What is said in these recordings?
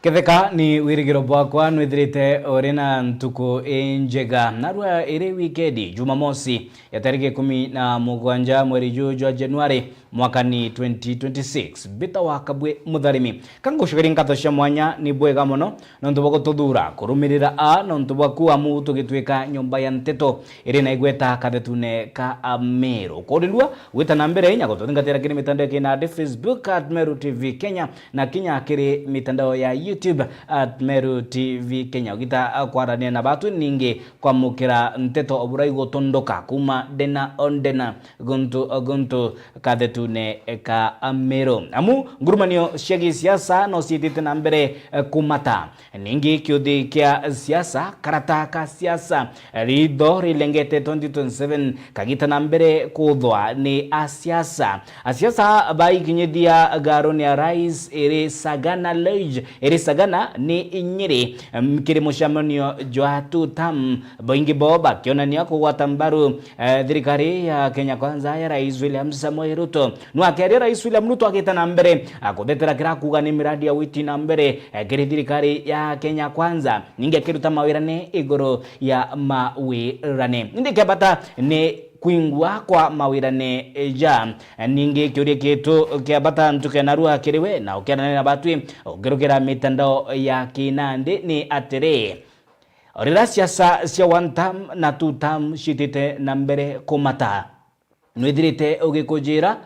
Ketheka ni wirigiro bwakwa nwithirite orina ntuku njega narua iri wikendi Jumamosi ya tariki 17 mweri jwa Januari mwakani 2026 bita wakabwe mutharimi kangushugiri ngatho cia mwanya ni bwega muno nontu bwa gututhura kurumirira nontu bwa kuamu tugitwika nyumba ya nteto iri na igweta kathetune ka Meru kurirwa wita na mbere nya gututhingatira kiri mitandao kina Facebook @Meru TV Kenya na kinya kiri mitandao ya YouTube @Meru TV Kenya ugita kwarania na batu ningi kwa mukira nteto oburai gutondoka kuma dena ondena guntu kathetune ka Meru amu ngurumanio cia siasa no ciitite na mbere kumata ningi kiuthi kia siasa karata ka siasa ritho rilengete 2027 kagita na mbere kuthwa ni asiasa baikinyithia garoni ya rais iri Sagana Lodge iri Sagana ni Nyeri kiri mushamanio jwa tutam boingi boba kionania kugwata mbaru thirikari ya Kenya Kwanza ya Rais William Samoei Ruto nwakeria Rais William Ruto agita na mbere akuthetera kira kuga ni miradi ya witi na mbere kiri thirikari ya Kenya Kwanza ninge kiruta mawirane iguru ya mawirane ndikebata ni kuingwa kwa mawirane ja ningi kiuria kitu kiabata ntuke narua kiriwe na ukiana na batwi ukirukira mitandao ya kinandi ni atire orira siasa cia one term na two term shitite na mbere kumata nwithirite ugikujira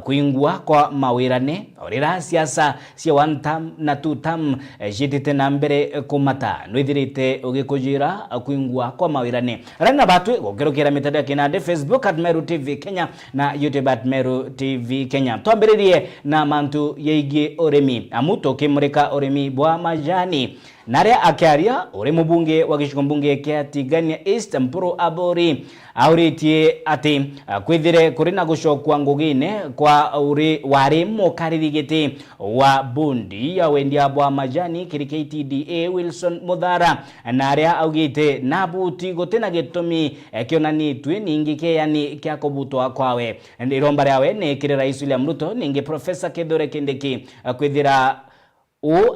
kuingwa kwa mawirane orira siasa cia one term na two term shitite na mbere kumata nwithirite ugikujira kuingwa kwa mawirane rana batwe gukirukira mitandao kina Facebook @Meru TV Kenya na YouTube @Meru TV Kenya twambiririe na mantu yeigi urimi amuto kimurika urimi bwa majani naria akiaria uri mubunge wa gicigo mbunge kia Tigania East Mpuru Abori auritie ati kwithire kuri na gucokwa ngugine kwa uri wari mukaririgiti wa bundi ya wendia bwa majani kiri KTDA Wilson Muthara naria augite nabuti gutena gitumi kionanitwe ningi yani kya kubutwa kwawe ndiromba ryawe ni kiri Rais William Ruto ningi Professor Kithure Kindiki kwithira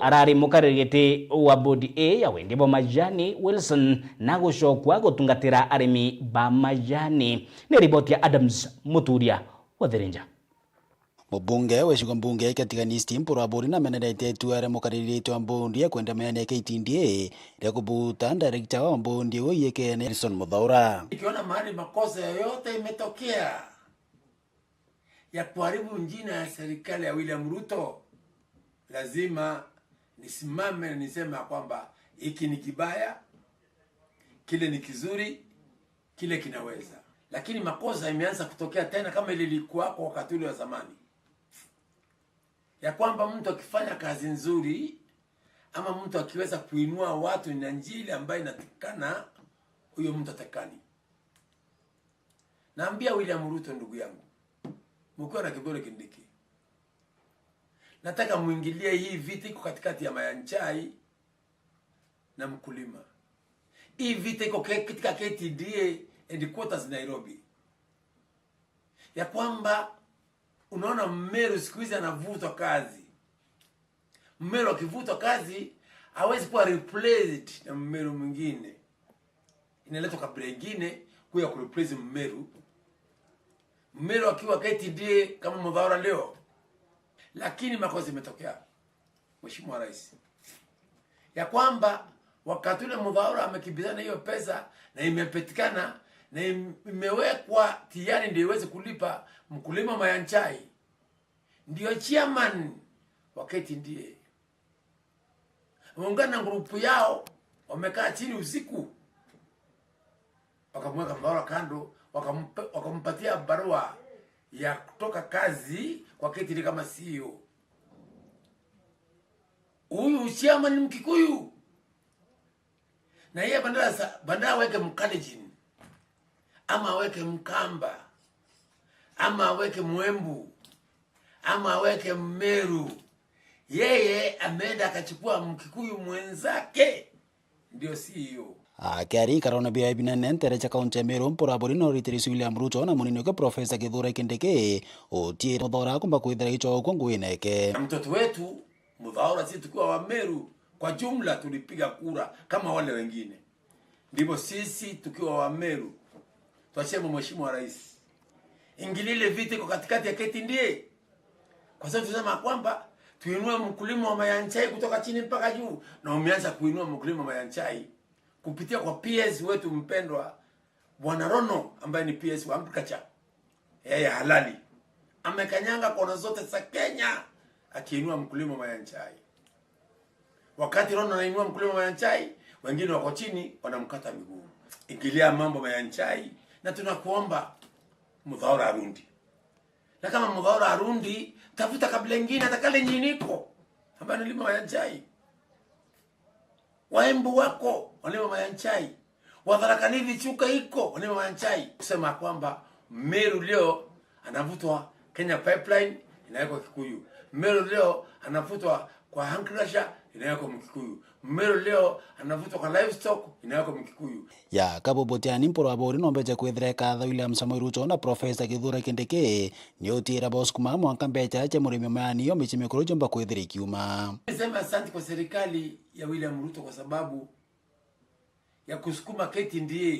arari mukaririgiti wa bodi ya wendi bwa majani Wilson na gucokwa gutungatira arimi ba majani ni riboti ya Adams Muturia wa Thirinja. Mubunge wecigo mbunge kia Tigania East Mpuru Abori na menendete tuare mukaririgiti wa mbundi kwenda meane KTDA ria kubuta director wa mbundi huyo yeke Nelson Muthaura. Ikiona mahali makosa yoyote imetokea ya kuharibu njina ya serikali ya William Ruto, lazima nisimame na niseme kwamba hiki ni kibaya, kile ni kizuri, kile kinaweza. Lakini makosa imeanza kutokea tena kama ile ilikuwa kwa wakati ule wa zamani, ya kwamba mtu akifanya kazi nzuri ama mtu akiweza kuinua watu na njia ambayo inatakana, huyo mtu atakani. Naambia William Ruto, ndugu yangu, mkiwa na Kithure Kindiki, nataka muingilie hii vita iko katikati ya Mayanchai na mkulima. Hii vita iko katika KTDA headquarters Nairobi, ya kwamba unaona Meru siku hizi anavutwa kazi. Meru akivutwa kazi hawezi kuwa replaced na Meru mwingine, inaletwa kabila nyingine kuya kureplace Meru. Meru akiwa KTDA kama Muthaura leo. Lakini makosa imetokea, Mheshimiwa Rais, ya kwamba wakati ule Muthaura amekimbizana hiyo pesa na imepatikana na imewekwa tayari ndio iweze kulipa mkulima Mayanchai, ndio chairman wa KTDA muungana na grupu yao wamekaa chini usiku, wakamweka Muthaura kando, wakampatia barua ya kutoka kazi kwa KTDA kama CEO. Huyu chairman ni Mkikuyu, na yeye bandara weke Mkalenjin ama weke Mkamba ama weke Mwembu ama weke Meru, yeye ameenda akachukua Mkikuyu mwenzake ndio CEO. Akiari karona bia binane nterecha kaunti ya Meru Mpuru Abori no ritiri William Ruto na munini ke Professor Kithure Kindiki otie Muthaura kumba kwithira icho kwa nguineke. Mtoto wetu Muthaura sisi tukiwa wa Meru Kwa jumla tulipiga kura kama wale wengine. Ndipo sisi tukiwa wa Meru twasema Mheshimiwa Rais, ingilile vita kwa katikati ya KTDA. Kwa sababu tunasema kwamba tuinue mkulima wa mayanchai kutoka chini mpaka juu, na umeanza kuinua mkulima wa mayanchai kupitia kwa PS wetu mpendwa Bwana Rono ambaye ni PS wa agriculture. Yeye halali amekanyanga kona zote za Kenya akiinua mkulima wa mayanchai. Wakati Rono anainua mkulima wa mayanchai, wengine wako chini wanamkata miguu. Ingilia mambo mayanchai, na tunakuomba Muthaura arundi. Na kama Muthaura arundi, tafuta kabila nyingine atakale nyiniko ambaye analima mayanchai. Waembu wako wanalima mayanchai. Watharakanithi chuka iko wanalima mayanchai. Kusema kwamba Meru leo anavutwa Kenya Pipeline inawekwa Kikuyu. Meru leo anavutwa kwa Hankrasha inawekwa Mkikuyu. Meru leo anavutwa kwa livestock inawekwa Mkikuyu. Ya kabobotiani mporo abori nombeje kwethire katha William Samoei Ruto na Professor Kithure Kindiki ni utira boskuma mwanka mbecha che murimi mani michi mikuru jomba kwethire kiuma. Nisema asante kwa serikali ya William Ruto kwa sababu ya kusukuma KTDA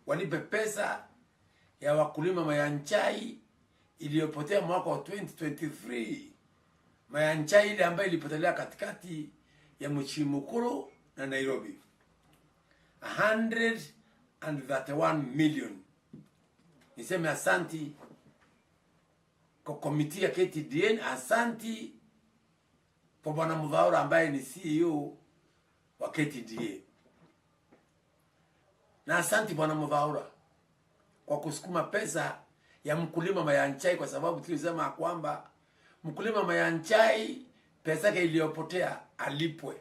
walipe pesa ya wakulima mayanchai iliyopotea mwaka wa 2023. Mayanchai ile ambayo ilipotelea katikati ya Mukuru na Nairobi. 131 million. Niseme asanti kwa komiti ya KTDA, asanti kwa Bwana Muthaura ambaye ni CEO wa KTDA. Na asanti Bwana Muthaura kwa kusukuma pesa ya mkulima mayanchai, kwa sababu tulisema kwamba mkulima mayanchai pesa yake iliyopotea alipwe.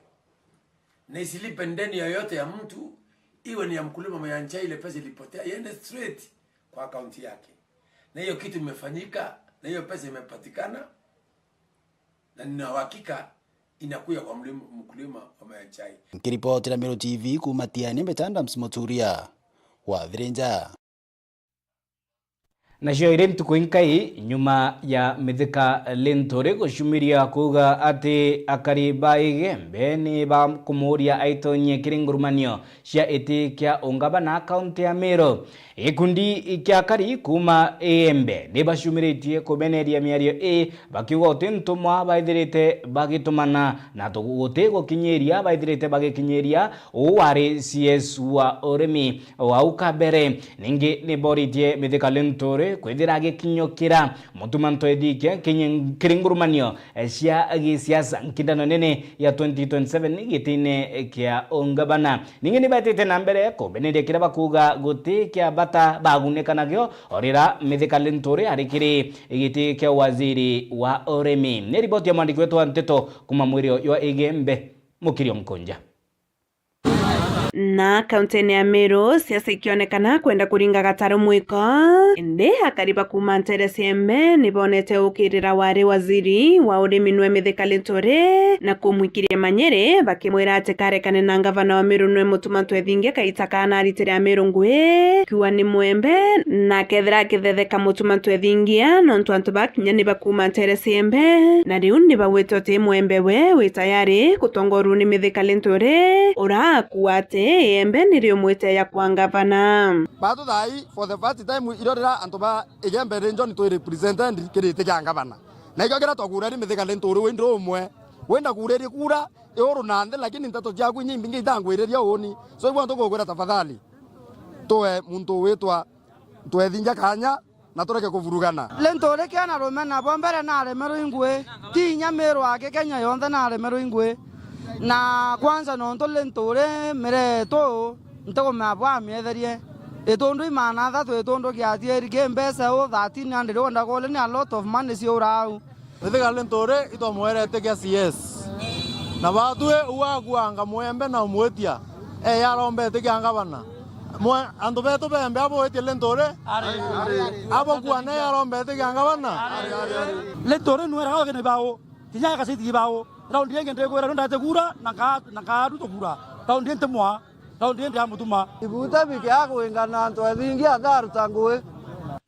Na isilipe ndeni yoyote ya mtu, iwe ni ya mkulima mayanchai, ile pesa ilipotea iende straight kwa akaunti yake. Na hiyo kitu imefanyika, na hiyo pesa imepatikana, na nina uhakika inakuya kwa mkulima wa mayanchai. Kiripoti la Meru TV kumatiani Betanda Msimoturia wa Virenja. Nacio ire ntuku inkai nyuma ya mithika Linturi gushumiria kuga ati akari baigembe ni ba kumuria aitonye kiringurumanio cia iti kia ungabana kaunti ya Meru. Ikundi kia kari kuma Embe ni bashumiritie kubeneria miario bakiuga uti ntumwa baithirite bagitumana na tuguti gukinyeria baithirite bagikinyeria wari CS wa urimi wa ukabere. Ningi ni boritie mithika Linturi kwithira gikinyokira mutumanto edike kiringurumanio cia gisiasa nkindano nene ya 2027 gitine kia ungabana. Ningi ni batite na mbere kubeneria kira bakuga guti kia bata bagunekanagio orira mithika Linturi arikiri giti kia waziri wa urimi. Ni ripoti ya mwandiki wetu wa Nteto kuma mwirio yo Igembe Mukirio Mkonja. Na kaunti ya Meru siasa ikionekana kwenda kuringa gataro mwiko indi akariba kuma Ntere Siembe nibonete ukirira wari waziri wa urimi nwe mithika Linturi na kumwikiria manyere bakimwira ati karekane na gavana wa Meru nwe mutumanto ethinge kaita kana aritire a Meru ngui kiwa ni mwembe na kethira kithetheka mutumanto ethingia nontu antu bakinya ni bakuma Ntere Siembe na riu ni bawite ti mwembe we tayari kutongoru ni mithika Linturi ura kuate Embe nirio mwete ya kwa gavana. Bado dai for the first time irorera antoba Igembe renjo ni to represent kirite kya gavana. Na igagera to kurari mithika Linturi windro umwe. Wenda kureri kura eoro nande lakini ntato kya kwinyi mbingi itangwereria oni. So ibwa ntoko kwera tafadhali. Toe muntu wetwa twethinja kanya na tureke kuvurugana. Linturi kiana rumena bombere na Meru ingwe. Tinya Meru ake Kenya yonthe na Meru ingwe. Na kwanza nonto Linturi mere to ntoko mabwa mietherie etondu imana thatu etondu kiatie rikembesa o 1300 wanda kole ni a lot of money si urau mithika Linturi ito mwerete kia CS na batwe uwaguanga mwembe na umwetia yarombete kia gavana andu betu bembe abo etie Linturi abo kuane yarombete kia gavana Linturi nwera gakene bao tinya kasiti bao raundi yenge ndego era ndate kura na ka ruto kura raundi ntemwa raundi ndya mutuma ibuta bike yako ingana antu ethingi atharu tangwe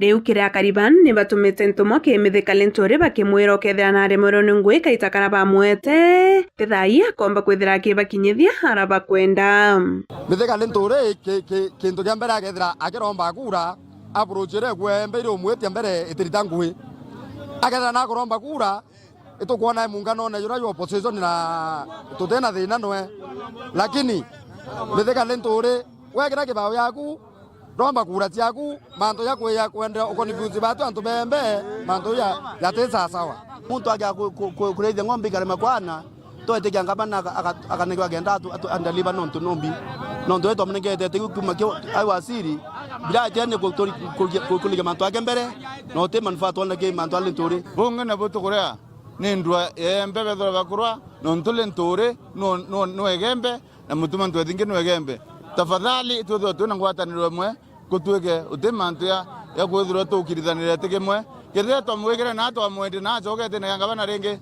riu kiria kariban ni batumite ntumo kimithikali nturi bakimwira ukethira na remero ni ngui kaitakara bamwete tithai akomba kwithira akibakinyithia ara bakwenda mithikali nturi kintu kia mbere akethira akiromba kura approachere gwembe iri umwetia mbere itirita ngui akethira na kuromba kura itukuona muungano na yura opposition na tutena thina nwe lakini mithikali nturi wekira kibao yaku romba kura ciaku manto ya kwenda ukonifuse batu antu bembe manto ya tesa sawa muntu agia kureithia ng'ombe ikarema kwana toetekia ngabana akanegwa genda andaliba nontu nombi nontu eto mnegete tikuma kyo ai wasiri bila tene kuliga manto ake mbere no te manfa to ndake manto ale ntore bunga na boto korea nindwa embe bedora bakurwa nontu le ntore no egembe na mutuma ntwe thinge no egembe tafadhali tuwe tuna ngwataniro mwe kutuege utemantu ya kwethura tukirithanire tikimwe kithia twamwigire na twamwende na cogete na ngabana ringi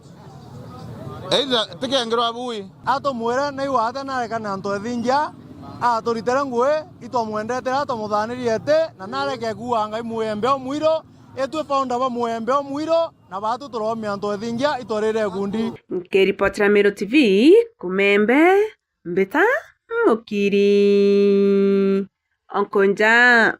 either tikengero abui ato mwere nei wate na reka na nto thingia aturitera ngui itomwendete atomuthaniriete na nareke kuwa ngai muembe omwiro etwe founder ba muembe omwiro na batu turomia nto thingia itorire gundi Kiripotera Meru TV kumembe mbeta mukiri onkonja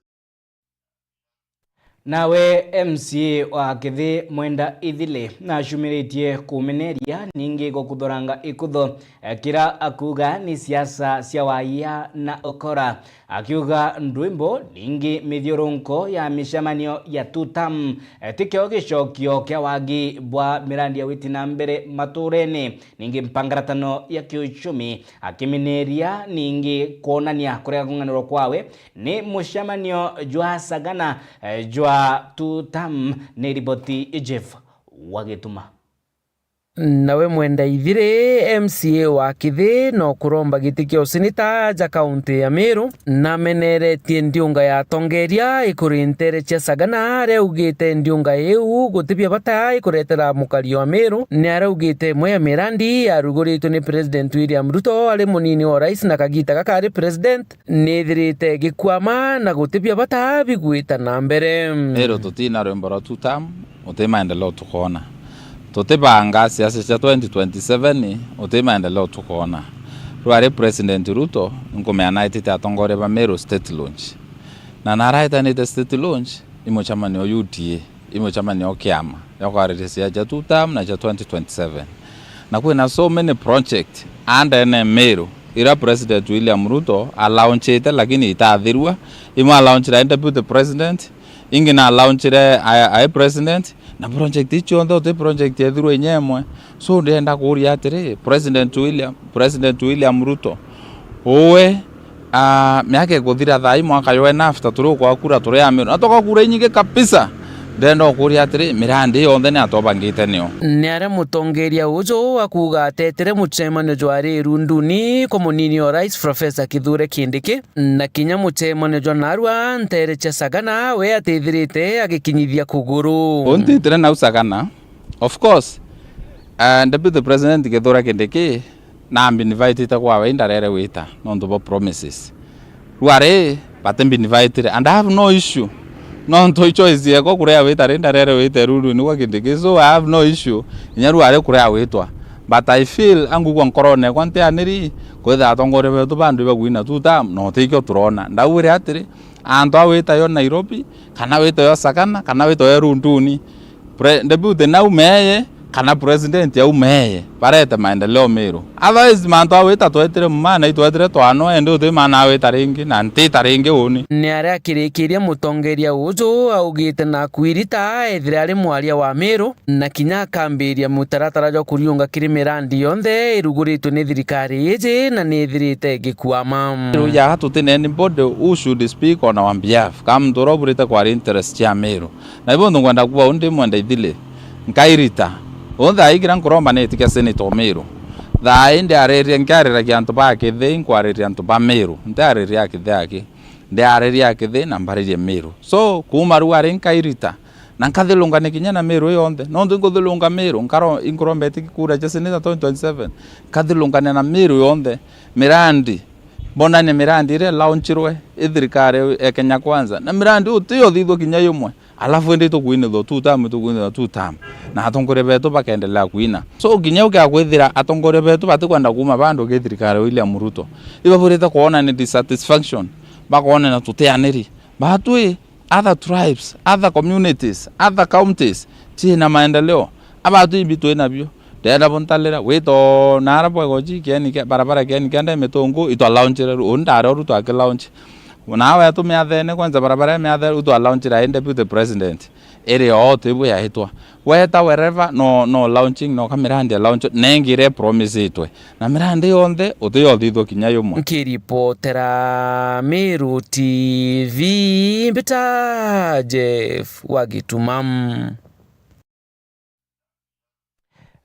nawe MCA wa Kithi Mwenda Ithile na shumiritie kumeneria ningi gokuthoranga ikutho kira akuga ni siasa cia waia na okora akiuga ndwimbo ningi mithiurunko ya mishamanio ya tutam tikio gicokio kia wagi bwa mirandi ya witina mbere maturene ningi mpangaratano ya kiuchumi akimeneria ningi kuonania kuria kunganiro kwawe ni mushamanio jwa sagana jwa tutam ni riboti Jeff Wagituma. Nawe Mwenda Ithire MCA wa Kithi no kuromba giti kia usenita ja kaunti ya Meru na meneretie ndiunga ya tongeria ikurintere cia sagana reugite ndiunga eu gutibia bata ikuretera mukario wa Meru ni araugite moya mirandi aruguritwe ni President William Ruto ari munini wa rais na kagita gakari president ni thirite gikwama na gutibia bata biguita na mbere Meru tutina rwembora tutam utemaendeleo tukona tutibanga siasa cia 2027 utimaendeleo tukona rwari President Ruto nkumeana itite atongore ba Meru state launch na naraitanite state launch imochamanio UDA imochamanio kiama yakwarisia ja tutam na ja 2027 na kwina so many project and Meru ira President William Ruto alaunchite lakini itathirwa ima launchira deputy president ingina launchire ai president na project icho ndo te project yethirwe nyemwe so ndenda kuria atiri President William Ruto owe miaka kuthira thai mwaka yoe nafta turu kwa kura turu ya Meru atoka kura nyingi kabisa ndenda kuria atiri mirandi yonthe ni atobangite nio niare mutongeria ujo akuga atetere muchemano jwari runduni komunini wa rais Professor Kithure Kindiki na kinya muchemano jwa narwa ntere cha sagana we atethirite agikinyithia kuguru ontitere na usagana of course deputy president Kithure Kindiki na ambi invited kwa wenda rere wita nondo bo promises ruare batembi invited and I have no issue no choice yako kurea wita renda rere wita ruru ni Kindiki so I have no issue nyaru are kurea witwa but I feel angu kwa korone kwante aniri kwetha atongore betu bandu bagwina tutam no tikyo turona ndawire atiri anto awita yo Nairobi kana wita yo Sagana kana wita yo Runduni deputy na umeye kana president ya umeye pareta maendeleo Meru otherwise manto awita twetere mumana itwetere twano ende uthi mana awita ringi na ntita ringi uni ni aria akirikiria mutongeria ujo augite na kwirita ethira ari mwaria wa Meru na kinya kambiria mutaratara jo kuriunga kirimirandi yonthe iruguritwe ni thirikari iji na ni thirite gikwama ya hatutine anybody who should speak on our behalf kam ndoroburite kwa interest ya Meru na ibo ndungwenda kuba undi Mwenda Ithile nkairita onthe igira nkuromba ni tikia Senator Meru thaai ndiareria nkiarira kiantu ba Kithi nkwariria antu ba Meru ndiareria Kithi aki ndiareria Kithi na mbaririe Meru so kuma ruari nkairita na nkathilungane kinya na Meru yonthe no ndinguthilunga Meru nkaro inkuromba tikikura ja Senator 2027 kathilungane na Meru yonthe mirandi mbona ni mirandi ire launchirwe ithirikari Kenya Kwanza na mirandi utiyo thithwo kinya yumwe alafu ndi tukuine tho 2 term tukuine 2 term na atongore betu bakaendelea kuina so ginya ukakwithira atongore betu batikwenda kuma bandu githirikari William Ruto ibaburite kuona ni dissatisfaction bakaona na tuteaniri batwe other tribes, other communities, other counties china maendeleo abatu ibitwe nabyo deda bontalera weto narapo goji keni ke barabara keni kende metongo ito launchera ondare Ruto ake launch nawe atumeathene kwanza barabara meathene Ruto launchera deputy president ere yote bu yahitwa weta wherever no launching no kamirande launch nengire promise itwe na mirande yonde uteyo thitho kinya yumwe nkiripotera Meru TV Mbita Jeff Wagitumam.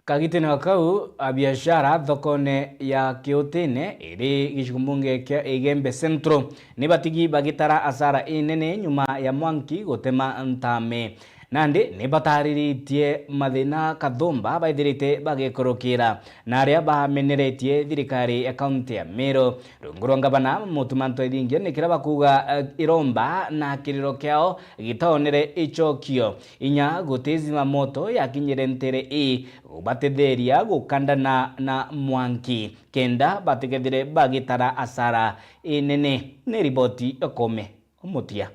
Kagitene kau biashara thokone ya Kiutine iri gicigombunge kia Igembe Centro ni batigi bagitara asara inene nyuma ya mwanki gutema ntame nandi ni batariritie mathina kathumba baithirite bagikorokira na aria bameneretie thirikari ya kaunti ya Meru rungu rwa ngavana Mutumanto Ithingia nikira bakuga iromba na kiriro kiao gitaonere ichokio inya gutizima moto yakinyire ntere batetheria gukandana na mwanki kenda batigethire bagitara asara inene ni riboti okome umutia.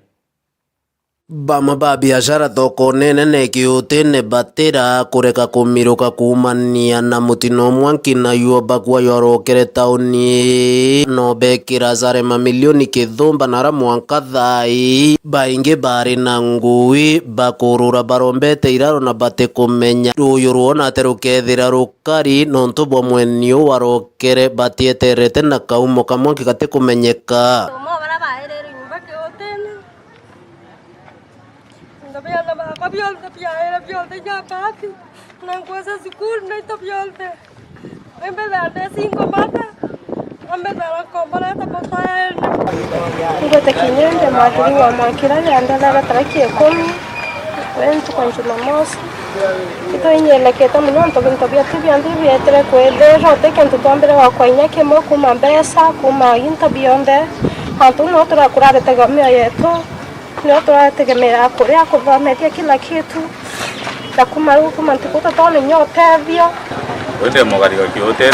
Bama ba biashara thoko nene Kiutine batira kureka kumiruka kumania na mutino mwanki na yuoba kwa yorokere tauni no bekira zare mamilioni kithumba nara mwanka thai baingi bari na ngui bakurura barombete iraro na bate kumenya uyu ruona terukethira rukari nontu bwa mwenio warokere batieterete na kaumo kamwanki gate kumenyeka. Ngote kinyende maadili wa mwakirani andala taraki 10 wentu kwa Jumamosi ito inyeleketa muno ntobia tibi andibi etere kwede rote kento tambere wa kwa inyake mo kuma mbesa kuma intabionde hantu no tura kurare tegamia yetu no tura tegemea kuria kuvametia kila kitu na kuma ntukuta tone nyotethio wete mogari wa Kiutine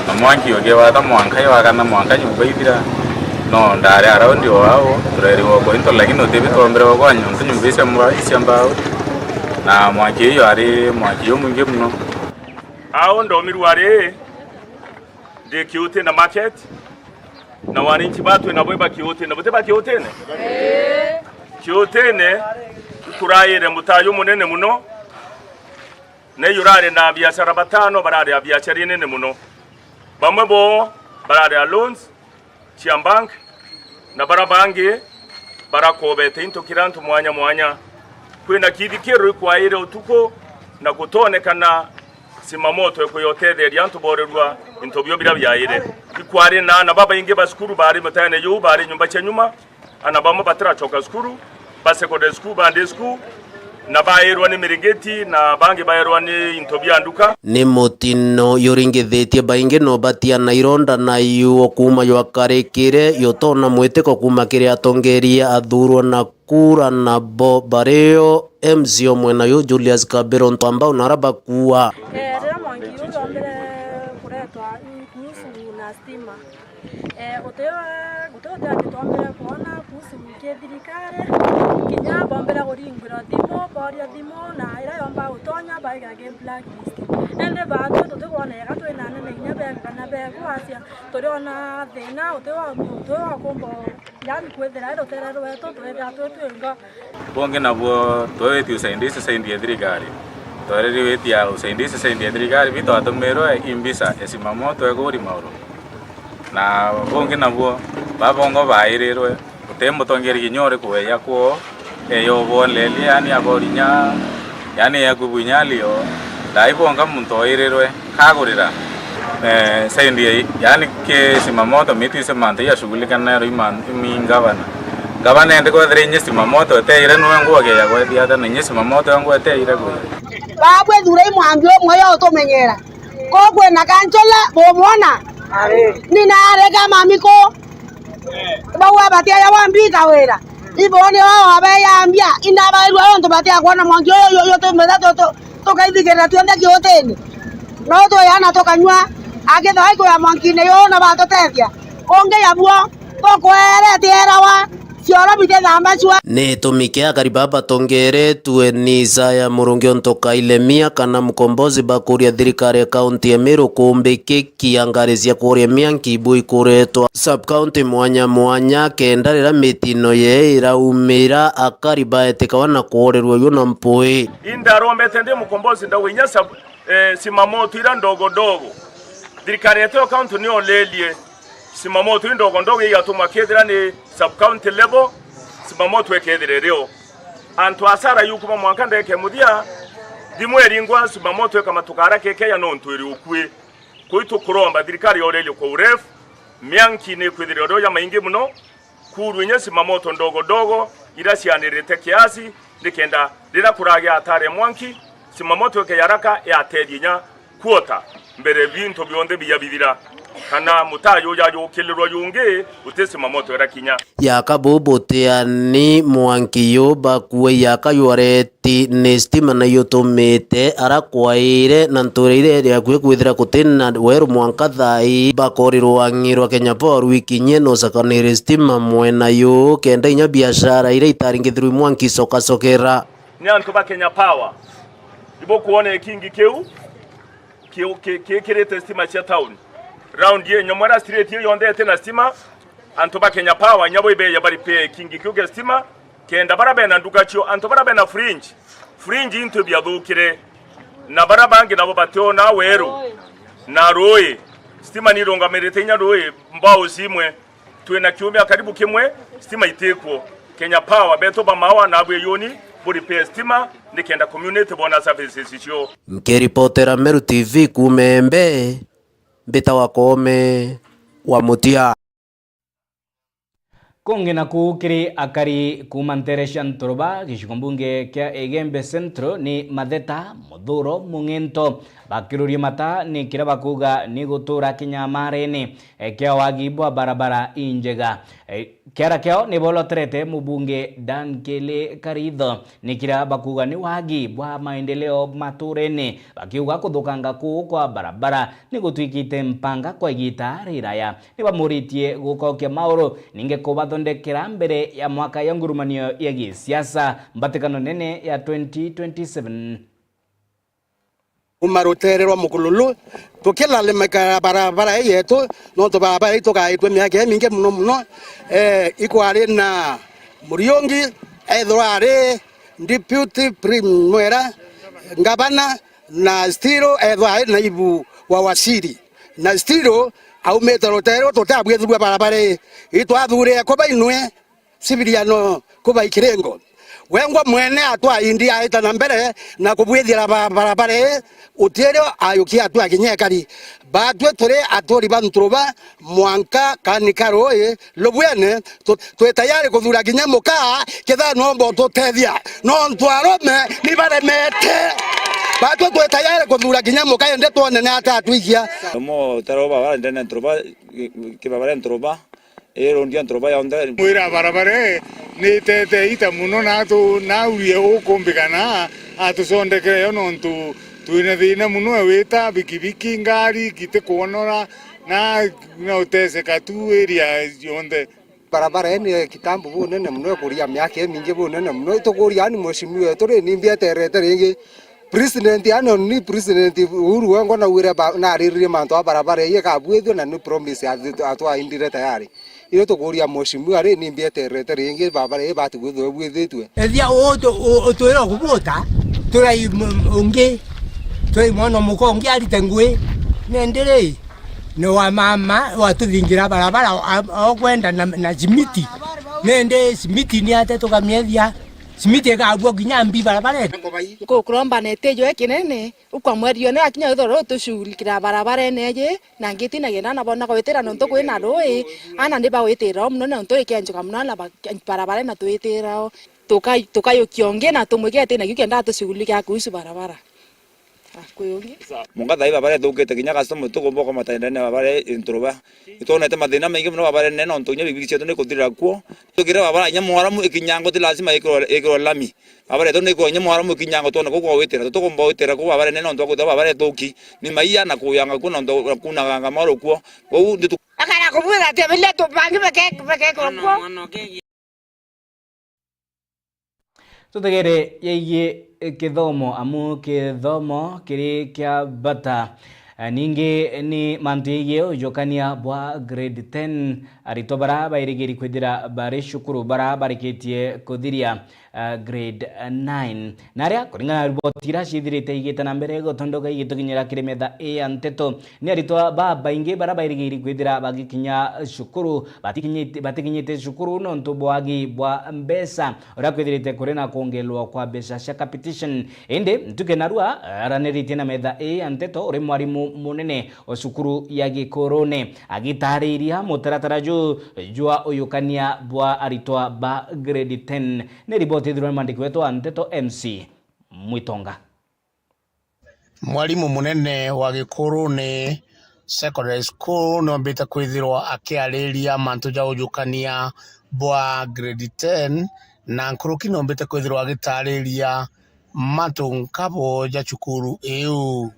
na mwanki oge wata mwanka yakana mwanka nyumbaithira no ndare around wao tureri wako into lakini otebi tombere wako anyonto nyumbise mwa isiambao na mwanki yo ari mwanki yo mwingi muno ao ndo mirware de Kiutine market na waninchi batu na bweba Kiutine buteba Kiutine Kiutine turayire mutayo munene muno ne yurare na biashara batano barare ya biashara nene muno bamwe bo barare ya loans chiambank na barabange barakobete into kirantu mwanya kwina kidikero kwaire utuko na kutonekana simamoto yako yotede ryantu borerwa intobyo birabyaire ikware na baba inge baskuru bari mutane yo bari nyumba cyanyuma anabamo batarachoka skuru basekode skuru bande skuru na baerwa ni mirigeti na bangi baerwa ni intobia nduka ni mutino yoringethetie baingi no batia na ironda na yuo kuma yakarekire yotona mwiteko kuma kire atongeria athurwa na kura na bo bareo MC omwena yo Julius Kabero ntamba unaraba kuwa rera mwangi yo ambere kuretwa kuhusu na stima utewa tuambere kuona kuhusu thirikari kinya bombera goringura thimo boria thimo na ira yomba utonya baiga game blacklist ende bato tutikuona yagatwe na nene kinya benga na bego asia toriona thina utewa kombo yani kwethera iro terero weto twetha twetwenga bonge nabo toeti usaidie thirikari toreri wetia usaidie thirikari bito atomero imbisa esimamoto egori mauro na bonge nabo babongo bairerwe utemutongeri kinyore kuweya ko eyo bonleli yani aborinya yani yakubunyalio daibonga muntoirerwe kagurira saindi yani ke simamoto miti semante ya shughulika na gavana ende ko drenye simamoto teire no ngo ke ya ko dia na nyesi simamoto ngo teire ko babwe dure mwangi omwe tomenyera kokwe na kanchola bomona nina rega mamiko bawa batia ya wambika wera ibone wao abeambia inabairwa onto batia kuona mwangi yo to meda to kaithigera tuende kioteni no to yana to kanywa agetha haiko ya mwangi ne yo na bato tethia onge yabuo to kwere tierawa ciora bite thamba chwa ni tumike akaribaba tongere tuenisa ya murungi ontoka ilemia kana mkombozi bakuria thirikari ya kaunti ya Meru kumbiki kiangarizia kuria mianki ibui kuretwa sub county mwanya kendarira mitino ye iraumira akariba etikawana kuorerwa yo na mpui indarombete ndi mkombozi ndawinya simamoto ira ndogo thirikari ya kaunti ni olelie simamoto ndogo ndogo yatuma kedira ni sub county level simamoto ekedire reo antu asara yukuba mwanka ndeke mudia dimweri ngwa simamoto kama tukara keke ya nontu iri ukwe kuitu kuromba thirikari olele kwa urefu mianki ne kwidire ro ya maingi muno kurunye simamoto ndogo ira sianirete kiasi ndikenda rira kuragia atare mwanki simamoto ke yaraka ya tedinya kuota mbere bintu bionde biyabidira kana mutayo yayo kelero yunge utesi mamoto erakinya yakaboboteani mwankiyo bakuwe yakaywareti ni stima na yotomete arakwaire na ntureire yakwe kwithira kutina weru mwanka thai bakorirwo angirwa Kenya Power wikinye no sakanire stima mwena yo kenda inya biashara ire itaringithirwe mwanki sokera ni antu ba Kenya Power ibo kuone kingi keu kirete stima cha town round ye nyomara street ye yonde tena stima anto ba Kenya Power nyabo ibe ya bari pe kingi kyuge stima kenda barabe na ndugacho anto barabe na fringe into bya dhukire na barabangi nabo bateo na weru na roe stima ni ronga merete nya roe mbao simwe tuena kiumia karibu kimwe stima itekwo Kenya Power beto ba mawa na abwe yoni buri pe stima nikenda community bona services sio mkeripotera Meru TV kumembe Beta wakome wa mutia kungi na kukiri akari kumanteresha ntoroba gishikombunge kia Egembe Centro ni Matheta Muthuro Mung'ento bakiruria mata ni kira bakuga ni gutura kinyamareni kia wagibwa barabara injega kiara kio ni bolotrete mubunge Dan Kele Karitho ni kira bakuga ni wagibwa maendeleo matureni bakiuga kuthukanga kwa barabara ni gutwikite mpanga kwa igita riraya ni bamuritie gukokia mauro ninge kubathondekera mbere ya mwaka ya ngurumanio ya gisiasa mbatikano nene ya 2027 umarutererwa mukululu tukila lemeka barabara yetu no to barabara ito kaitwe miaka mingi muno ikwari na Muriongi edware deputy premier ngabana na stiro edware na ibu wa wasiri na stiro au metarotero totabwe thugwa barabara ito athure ko bainwe civiliano ko baikirengo wengwa mwene atwa India ita na mbere na kubwithira barabara utirio ayukia atwa kinyekari batwe tore atori banturoba mwanka kanikaro lobwene twe tayari kuthura kinyamuka ketha nombo tutethia no ntwarome ni baremete batwe twe tayari kuthura kinyamuka ende tuone na atatuikia mo taroba bara ndene ntroba kibabara ntroba ndia ntroba ya onda mwira barabara ni tete ita muno na urie ukumbikana atusondekere yo nontu tuina thina muno wita bikibiki ngari kite kuonora na uteseka tu area yonde barabara ni kitambo bunene muno kuria myake mingi bunene muno tukuria ni mheshimiwa tore ni mbieterete ringi president ano ni president Uhuru wango na wira na ariri manto barabara ye kabwethio na ni promise atwa indire tayari iyo tukuria mheshimiwa ri ni mbieterete ringi barabara ye batu gwethitwe ethia twira kubuta turai ungi tui mwana mukongi arite ngui nendere no wa mama watuthingira barabara okwenda na simiti nende simiti ni ate tukamiethia simiti kabwo ginya mbi barabara ko kuromba netejo ekinene ukwa mwerio ne akinya thoro tushulikira barabara neje na ngitina gena na bona kwetera nonto kwina roi ana ndiba wetera mno na nonto ikenjuka mno na barabara na twetera tukai ukionge na tumweke tena yukenda tushulikia kuhusu barabara kwiyongi munga thai babare thukite kinya customer tugomboka matendene babare introba itonete mathina maingi muno babare nene ontunya bibiki cietu nikuthirira kuo tugira babara nya mwaramu ikinyango ti lazima ikiro lami babare to niko nya mwaramu ikinyango tona ko gwitira tugombo witira ko babare nene ontu ko babare thuki ni maiya na kuyanga kuna ontu kuna ganga maro kuo kou nditu akana kubuga te bile to bangi beke kuo tutegere yeye kithomo amu kithomo kiri kia bata ningi ni mantuigie ujokania bwa grade 10 arito bara bairigiri kwithira bari shukuru bara barikitie kuthiria grade 9 naria kuringana riboti ira cithirite igite na mbere gotondoka igitukinyira kiremetha A Nteto ni arito baba ingi bara bairigiri kwithira bagikinya shukuru batikinyite shukuru no ntubwagi bwa mbesa ora kwithirite kurena kuongelwa kwa besa cia competition inde ntuke narua araneritie na metha A Nteto uri mwarimu munene o cukuru ya Gikorone agitariria mutaratara jua uyukania bwa aritwa ba grade 10 ni riboti dhirwa mandiki wetu Nteto MC Mwitonga. Mwalimu munene wa Gikorone Secondary School no mbita kwithirwa akiariria mantu ja uyukania bwa grade 10 na nkuruki no mbita kwithirwa agitariria mantu nkabo ja cukuru eu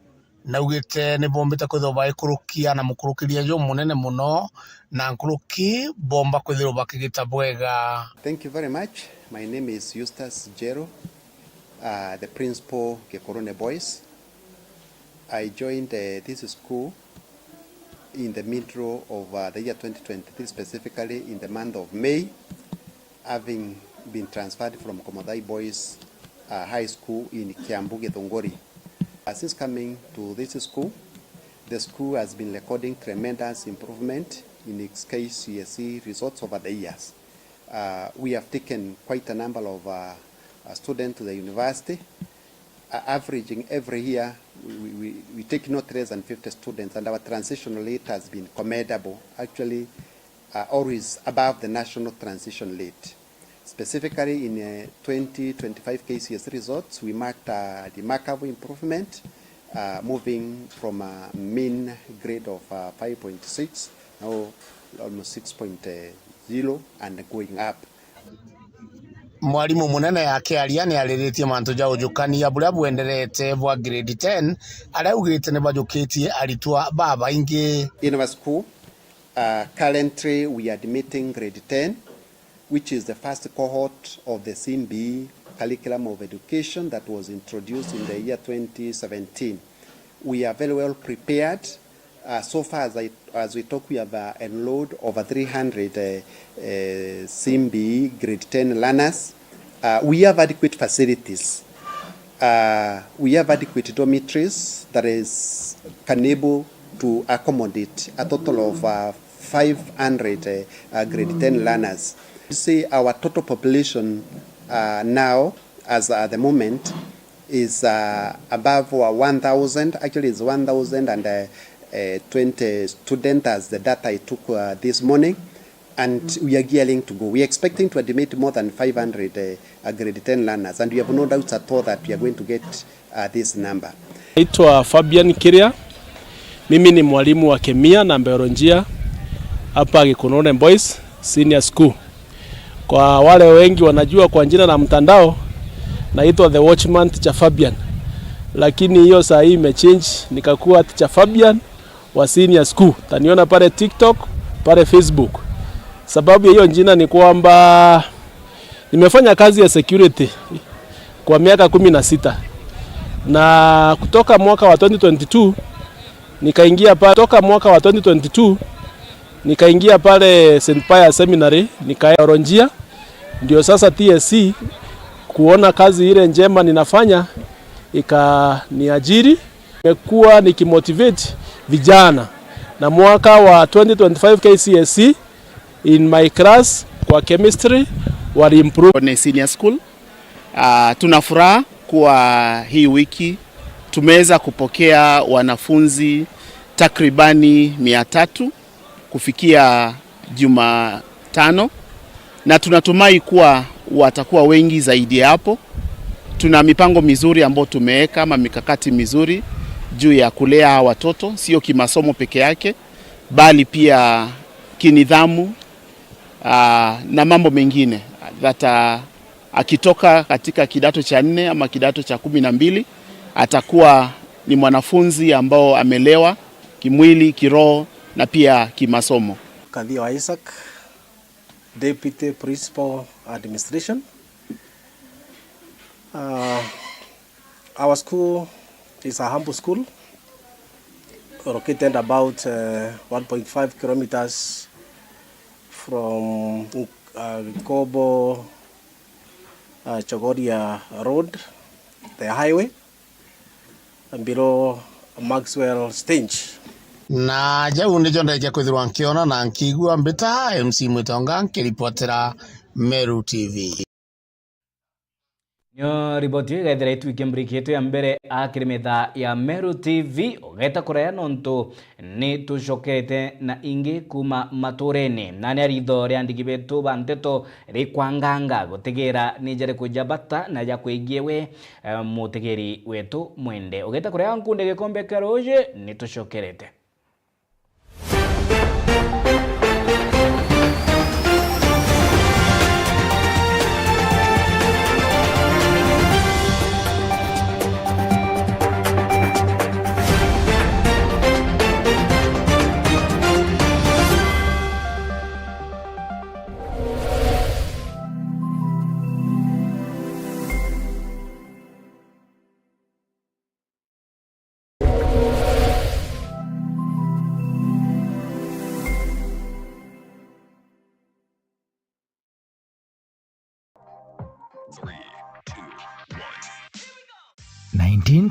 naugite ni bombita kwithirwa baikurukia na mukurukiria jo munene muno na nkuruki bomba kwithirwa bakigita bwega. Thank you very much. My name is Eustace Jero, the principal Gikorone Boys. I joined this school in the middle of the year 2023, specifically in the month of May, having been transferred from Komodai Boys High School in Kiambu, Githunguri. Since coming to this school, the school has been recording tremendous improvement in its KCSE results over the years. We have taken quite a number of students to the university, averaging every year we take not less than 50 students, and our transition rate has been commendable, actually always above the national transition rate. Specifically in 2025 KCSE results, we marked a remarkable improvement, moving from a mean grade of 5.6, now almost 6.0 and going up. Mwalimu munene akiaria ni ariritie mantu ja ujukania buria bwenderete bwa grade 10 aria ugite ni bajukitie aritwa baba ingi. In our school, currently we are admitting grade 10, which is the first cohort of the CMB curriculum of education that was introduced in the year 2017. We are very well prepared. So far as we talk, we have enrolled over 300 CMB grade 10 learners. We have adequate facilities. We have adequate dormitories that can able to accommodate a total of 500 grade 10 learners. You see, our total population now, as at the moment, is above 1,000. Actually, it's 1,020 students as the data I took this morning, and we are gearing to go. We are expecting to admit more than 500 grade 10 learners, and we have no doubts at all that we are going to get this number. Naitwa Fabian Kiria. Mimi ni mwalimu wa kemia na biolojia hapa Gikorone Boys Senior School. Kwa wale wengi wanajua kwa jina la mtandao naitwa The Watchman Teacher Fabian. Lakini hiyo saa hii imechange nikakuwa Teacher Fabian wa Senior School. Taniona pale TikTok, pale Facebook. Sababu ya hiyo jina ni kwamba nimefanya kazi ya security kwa miaka 16. Na kutoka mwaka wa 2022 nikaingia pale St. Pius Seminary nikaoronjia, ndio sasa TSC kuona kazi ile njema ninafanya ikaniajiri. Nimekuwa nikimotivate vijana na mwaka wa 2025 KCSE in my class kwa chemistry wali improve on senior school. Tunafuraha kwa hii wiki tumeweza kupokea wanafunzi takribani 300 kufikia Jumatano, na tunatumai kuwa watakuwa wengi zaidi hapo. tuna mipango mizuri ambayo tumeweka ama mikakati mizuri juu ya kulea watoto, sio kimasomo peke yake, bali pia kinidhamu na mambo mengine. That akitoka katika kidato cha 4 ama kidato cha 12 atakuwa ni mwanafunzi ambao amelewa kimwili, kiroho na pia kimasomo. Kadhia Isaac, Deputy Principal Administration. Our school is a humble school located about 1.5 kilometers from Kobo Chogoria Road, the highway, and below Maxwell Stage. Na jau nĩ njonderekia kwithirwa nkiona na nkigua mbita MC Mwitonga nkiripotera Meru TV. Nyo riboti gaithira itwike break yetu ya mbere akirimetha ya Meru TV ogeta kuraya nonto ni tucokete na ingi kuma maturene nani aritho riandiki betu banteto rikwanganga gutegera nijere kujabata na ja kwigiewe mutegeri wetu mwende ogeta kuraya nkunde gikombe karoje ni tucokerete.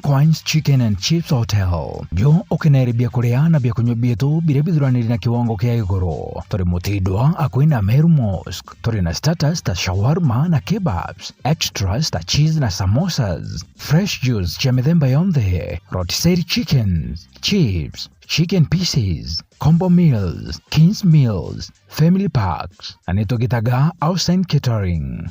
Queens Chicken and Chips Hotel. Byo okenere bia kuria na bia kunywa bietu bire bithuraniri na kiwango kia iguru. Turi mutidwa akwina Meru Mosque. Turi na starters ta shawarma na kebabs, extras ta cheese na samosas, fresh juice cha mithemba yonthe, rotisserie chickens, chips, chicken pieces, combo meals, kings meals, family packs, anitogitaga outside catering.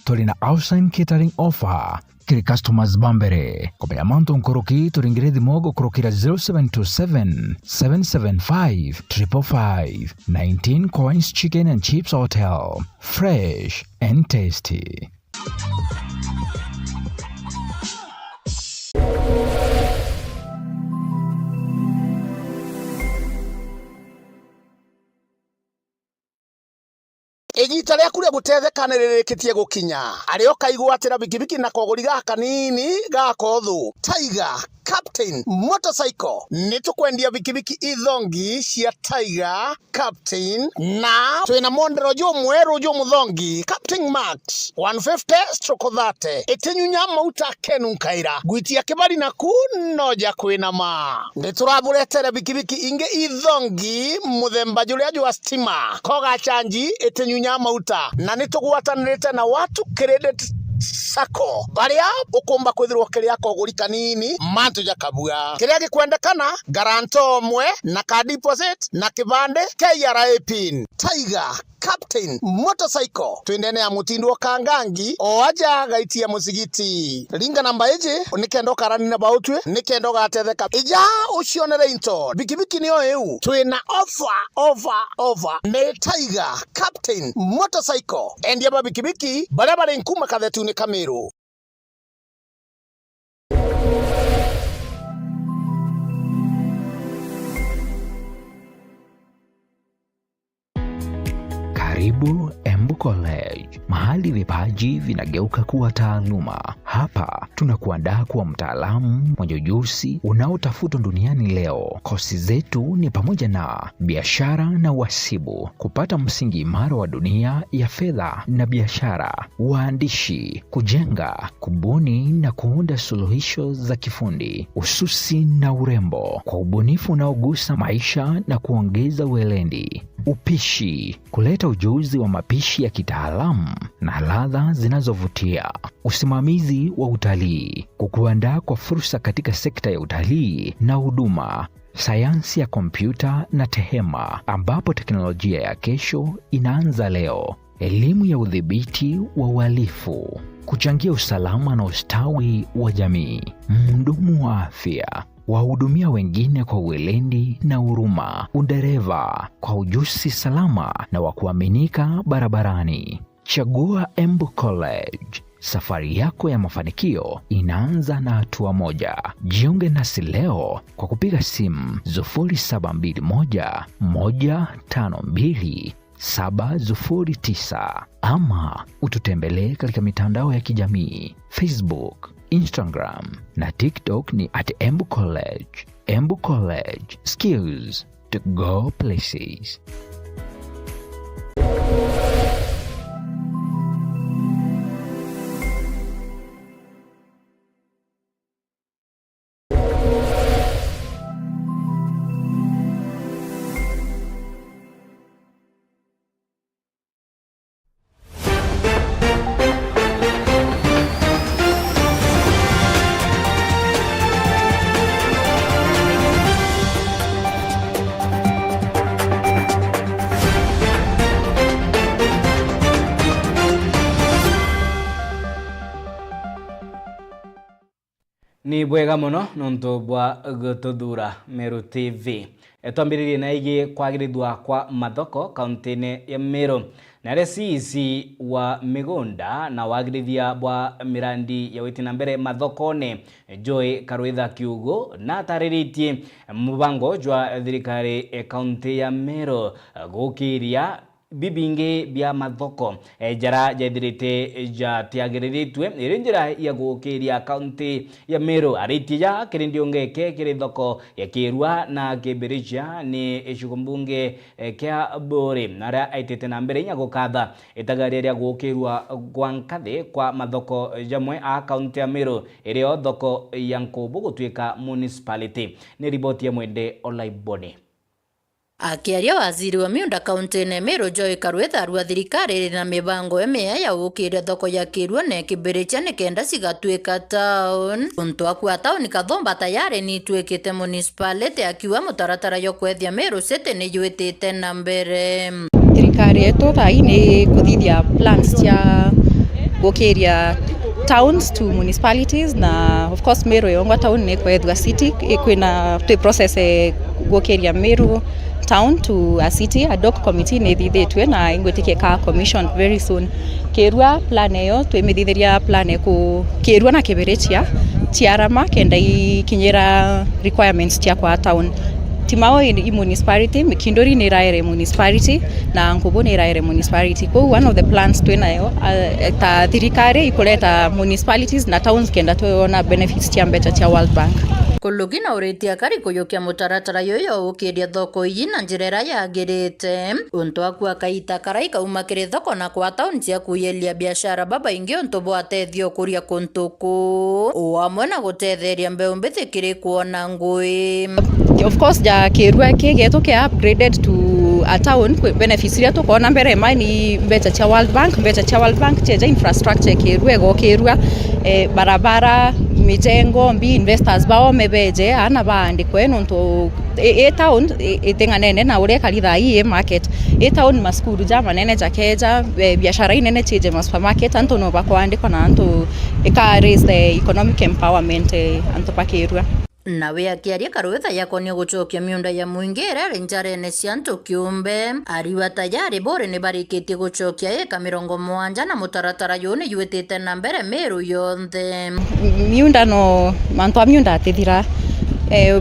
Turi na outside catering offer kiri customers bambere. Komea manto nkoroki turingire dimogo korokira 0727 775 555. 19 Coins Chicken and Chips Hotel. Fresh and tasty. Igita ria kuria gutetheka niririkitie gukinya ario kaigwatira bikibiki na kogori gaka nini gakothu Tiger Captain Motorcycle nitukwendia bikibiki ithongi cia Tiger Captain na twina mondero jo mweru jo muthongi Captain Max 150/30 itinyunya mauta kenu nkaira gwitia kibari na kunoja kwina ma nituraburetere bikibiki inge ithongi muthemba juria jo stima koga chanji itinyunya mauta na nitugwatanirite na watu credit Sako baria ukumba kwithirwa kiria koguri kanini mantu jakabua kiria gikwendekana garanto mwe na ka deposit na kibande KRA pin. Tiger Captain Motorcycle twendene ya mutindo kangangi o aja gaitia musigiti ringa namba eje nikendo karani na bautwe nikendo gatetheka ija ucionere into bikibiki niyo eu twina offer ne Tiger Captain Motorcycle endia ba bikibiki barabara nkuma kadhetu ni Kameru. Karibu Embu College, mahali vipaji vinageuka kuwa taaluma. Hapa tunakuandaa kuwa mtaalamu mwenye ujuzi unaotafutwa duniani leo. Kosi zetu ni pamoja na biashara na uhasibu, kupata msingi imara wa dunia ya fedha na biashara, uandishi, kujenga, kubuni na kuunda suluhisho za kifundi, ususi na urembo kwa ubunifu unaogusa maisha na kuongeza uelendi, upishi, kuleta ujuzi wa mapishi ya kitaalamu na ladha zinazovutia, usimamizi wa utalii, kukuandaa kwa fursa katika sekta ya utalii na huduma, sayansi ya kompyuta na tehema ambapo teknolojia ya kesho inaanza leo. elimu ya udhibiti wa uhalifu, kuchangia usalama na ustawi wa jamii. Mhudumu wa afya, wahudumia wengine kwa weledi na huruma. Udereva, kwa ujuzi salama na wa kuaminika barabarani. Chagua Embu College. Safari yako ya mafanikio inaanza na hatua moja. Jiunge nasi leo kwa kupiga simu 0721 152 709 ama ututembelee katika mitandao ya kijamii Facebook, Instagram na TikTok ni @Embu College. Embu College, skills to go places. Ni bwega muno nonto bwa gututhura Meru TV. Etwambiririe na igi kwagirithwa kwa mathoko kaunti-ini ya Meru. Na resisi wa migunda na wagirithia bwa mirandi ya witina mbere mathoko-ni. Joy Karwitha Kiugo na tariritie mubango jwa thirikari kaunti ya Meru gukiria bibinge bya mathoko jara jaithirite jatiagiriritwe iri njira ya gukiria kaunti ya Meru aritija kirindio ngeke kiri thoko ya Kirwa na Kibiricha ni icigumbunge kia Bori nara aitete na mbere nya gukatha itagari ria gukirwa gwa nkathi kwa mathoko jamwe a kaunti ya Meru irio thoko ya Nkubu gutwika municipality. Ni riboti ya Mwende Olaiboni. Akiaria waziri wa miunda kaunti-ini Meru Joy Karwitha arua thirikari na mibango emea ya gukiria thoko ya Kirwa na Kibiricha ni kenda cigatwika town. Untu akua town kathomba tayari ni twikite municipality akiwa mutaratara yo kwethia Meru City ni yuitite na mbere. Thirikari yetu thai ni kuthithia plans cia gukiria towns to municipalities na of course Meru yongwa town ni kwethwa city kwina twi process gukiria Meru town to a city. Ad hoc committee ni thithitwe na ingwitikie ka commission very soon. Kirwa plan eyo twimithithiria plan ku Kirwa na Kibiricha tiarama kenda ikinyira requirements cia kwa town. Timao i municipality, Mikindori ni raire municipality na Nkubu ni raire municipality. Kwa one of the plans twenayo ta thirikari ikuleta municipalities na towns kenda tuona benefits cia mbeca cia World Bank. Kulugina uritia kari kuyukia mutaratara yoyo ukiria thoko iyi na njirera yagirite. Untu akua kaita karai kaumakire thoko na kwa town cia kuyelia biashara baba ingi untu bwatethio kuria kuntuku. Uamwe na gutetheria mbeu mbithi kiri kuona ngui. Of course ja Kirwa kigeto ke upgraded to a town kwe benefits ria tukona mbere mani mbeca cia World Bank. Mbeca cia World Bank cheja infrastructure Kirwa go Kirwa barabara mijengo mbi investors bao mebeje ana baandikwe nonto town itenganene na uria karitha ii market town maskuru ja manene jakeja biashara inene cheje ma supermarket anto no bakwandikwa na anto ika raise the economic empowerment anto pakirwa. Nawe akiaria Karwitha yakonia gucokia miunda ya muingi ria njarene cia antu kiumbe ariwa tayari Bori ni barikitie gucokia eka 70 na mutaratara yone yuitite na mbere Meru yonthe. Miunda no manto miunda atithira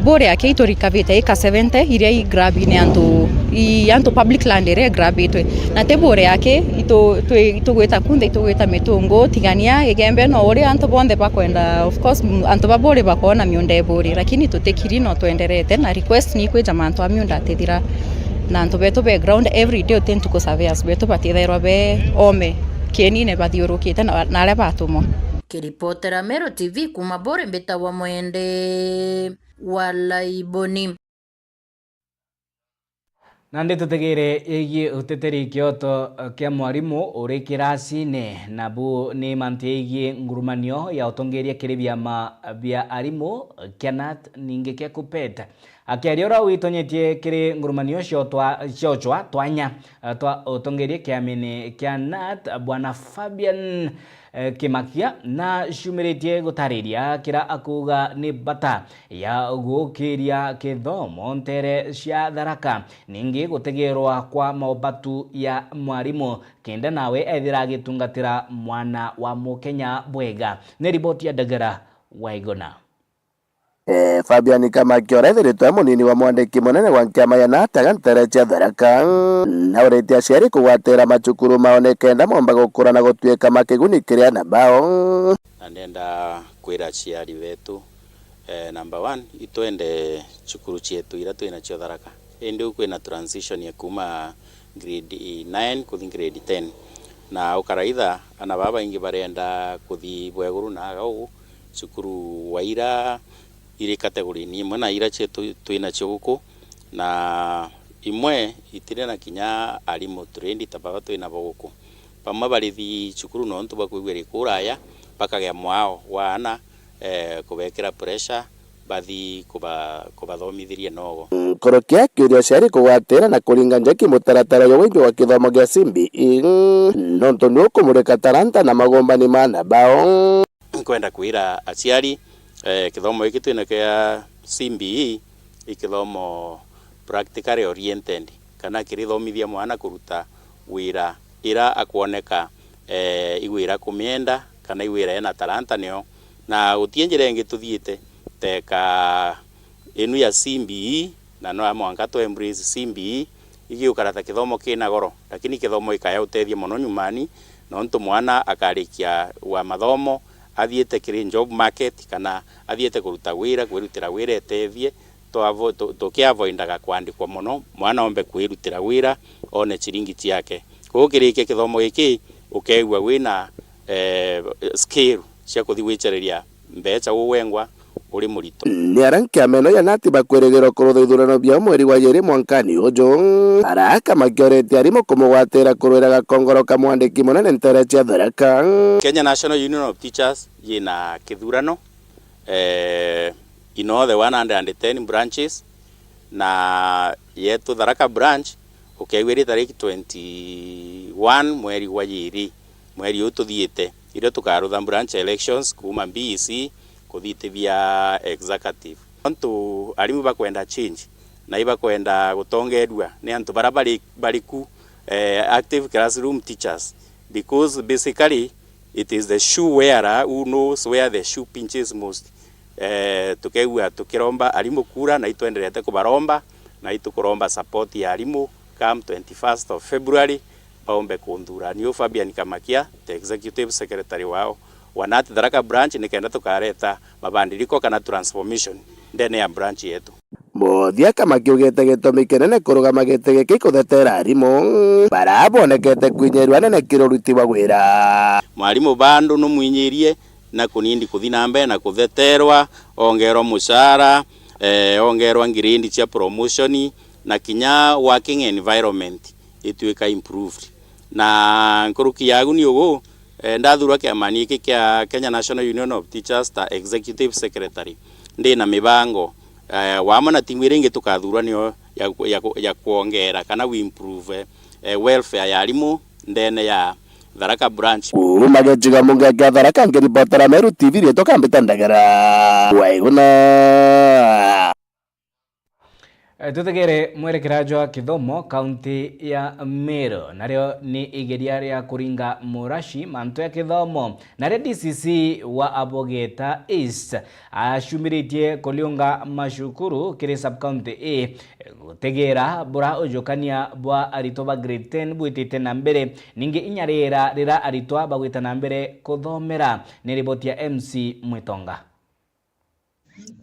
Bori yake itorikavite eka 70 iria i grab ni antu public land area grab itwe na te Bori yake itugwita kunde itugwita mitungo tigania igembe no uri antu bonde bakwenda. Of course antu ba Bori bakona miunda Bori lakini tutekiri no twenderete na request ni kwija mantu miunda atithira na antu betu background every day utentu ko surveyors betu batithairwa be ome kieni ne bathiurukite na aria batumwo. Kiripotera Meru TV kuma Bori mbita wa Mwende Olaiboni. Nandi tutegere igi uteteri kioto kia mwarimu uri kirasine nabu ni mantie igi ngurumanio ya utongeria kiri biama bia arimu kianat ninge kia kupeta akiariora witonyetie kiri ngurumanio cio twanya twa utongeria kiamini kianat bwana Fabian Kimakia na shumiritie gutariria kira akuga ni bata ya gukiria kithomo ntere cia Tharaka ningi gutegerwa kwa maubatu ya mwarimu kenda nawe ethira gitungatira mwana wa Mukenya bwega. Ni riboti ya Dagara Waigona. Fabian Kimakia orethiritwe munini wa mwandiki munene wa kiama ya nataga ntere cia Tharaka na urite aciari kugwatira macukuru maone kenda momba gukura na gutuika makigunikiria na bao. Nandenda kwira aciari betu number 1 itwende cukuru cietu ira twina cio Tharaka indi kwina transition ya kuma grade 9 kuthi grade 10 na ukaraitha ana baba ingi barenda kuthi bweguru na gau cukuru waira iri kategori ni imwe na ira cietu twina cio guku na imwe itire na kinya arimu trendi tababa twina boguku pamwe barithi cukuru no ntu bakwigwira kuraya bakagea mwao wana kubekera pressure bathi kubathomithirie nogo korokia kiuria ciari kugwatira na kuringa njeki mutaratara yo wingi wa kithomo gia CBE nonto ni ukumurika talanta na magombani mana bao kwenda kwira aciari kithomo giki twina kia CBE ikithomo practically oriented kana kirithomithia mwana kuruta wira ira akuoneka igwira kumienda kana igwira ena talanta nio na gutienjire ngi tuthiite teka enu ya CBE na no amwanga to embrace CBE igiukarata kithomo kina goro lakini kithomo ikaya utethia muno nyumani no ntu mwana akarikia wa mathomo athiete kiri job market kana athiete kuruta wira kwirutira wira etethie to kia avoidaga kwandikwa muno mwana ombe kwirutira wira one chiringiti yake kugirike kithomo giki ukeigwa wina skill cia kuthi wichereria mbeca uwengwa uri murito ni arankia meno ya nati bakweregero kurutha ithurano bia mweri wa yeri mwankani ujo araka makiorete arimo kumugwatira kurwira gakongoro ka mwandiki munene ntere cia Tharaka. Kenya National Union of Teachers yina kithurano in all the 110 branches na yetu Tharaka branch ukegwiri tariki 21 mweri wa yeri mweri ututhiite ire tukarutha branch elections kuma BEC kuthitithia executive antu arimu bakwenda change na iba kwenda gutongedwa ni antu bara bariku active classroom teachers because basically it is the shoe wearer who knows where the shoe pinches most. Tukegwa tukiromba arimu kura na itwenderete kubaromba na itukuromba support ya arimu come 21st of February baombe kundura niyo Fabian Kimakia the executive secretary wao wanati Tharaka branch nikenda tukareta mabandiriko kana transformation ndene ya branch yetu Bothia Kimakia ugete gitumi kinene kurugama gite giki kuthetera arimu barabonekete kwinyerwa nene kiroruti wa wira mwarimu bandu no mwinyirie na kunindi kuthi nambe na kutheterwa ongerwa mushara ongerwa ngirindi cia promotion na kinya working environment ituika improved na nkuruki yagu ni ugu ndathurwa kiamani iki kia Kenya National Union of Teachers ta executive secretary ndi na mibango wama na timu iringi tukathurwa niyo ya kuongera kana we improve welfare ya arimu ndene ya Tharaka branch magejiga mungega Tharaka ngiripotera Meru TV rieto kambita Ndagara Waiguna. Tutegere mwerekeraji wa kithomo kaunti ya Meru nario ni igeria ria kuringa murashi manto ya kithomo nario DCC wa Abogeta East ashumiritie kuliunga mashukuru kiri sub county A gutegera bura ujukania bwa arito ba grade 10 bwitite na mbere ningi inyarira rira arito bagwita na mbere kuthomera ni riboti ya MC Mwitonga.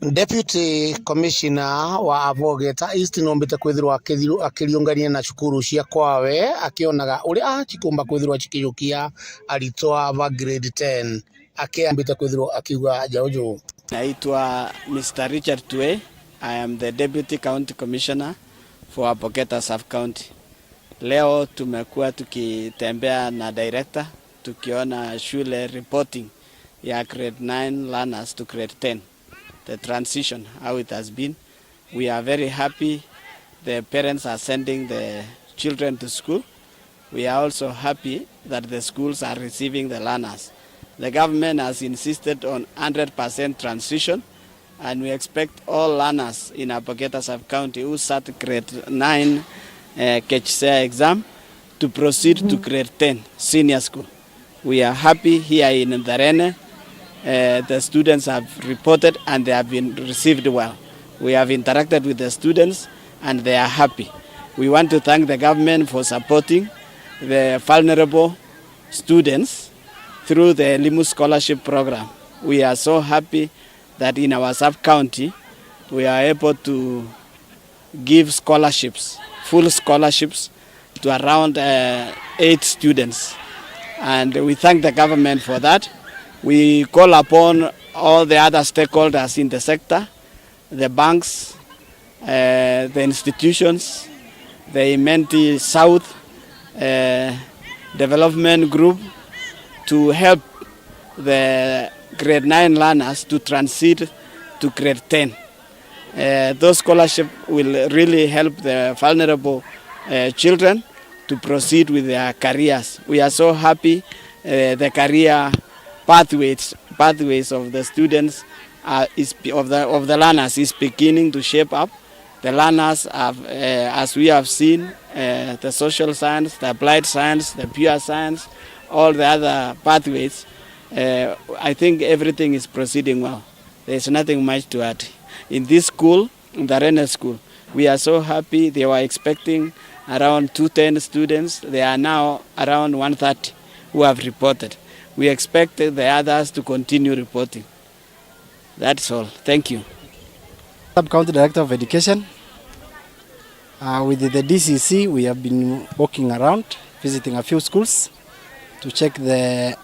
Deputy Commissioner wa Abogeta East nombete kwithirwa akiriungania na cukuru cia kwawe akionaga uria chikumba kwithirwa chikiyukia aritwa ba grade 10 akiambite kwithirwa akiuga jaujo. Naitwa Mr. Richard Tue. I am the Deputy County Commissioner for Apoketa sub-county. Leo tumekuwa tukitembea na director tukiona shule reporting ya grade 9 learners to grade 10. The transition, how it has been. We are very happy the parents are sending the children to school. We are also happy that the schools are receiving the learners. The government has insisted on 100% transition, and we expect all learners in Apoketa sub-county who sat grade 9 KCSE exam to proceed to grade 10 senior school. We are happy here in Ndarene. The students have reported and they have been received well. We have interacted with the students and they are happy. We want to thank the government for supporting the vulnerable students through the Elimu Scholarship Program. We are so happy that in our sub-county we are able to give scholarships, full scholarships to around 8 students. And we thank the government for that. We call upon all the other stakeholders in the sector, the banks, the institutions, the Imenti South Development Group to help the grade 9 learners to transit to grade 10. Those scholarships will really help the vulnerable children to proceed with their careers. We are so happy the career pathways of the students of the learners is beginning to shape up. The learners have, as we have seen, the social science, the applied science, the pure science, all the other pathways. I think everything is proceeding well. There is nothing much to add. In this school, in the Ndarene school, we are so happy. They were expecting around 210 students. There are now around 130 who have reported. We expect the others to continue reporting. That's all. Thank you. Sub-County Director of Education. With the DCC, we have been walking around, visiting a few schools to check the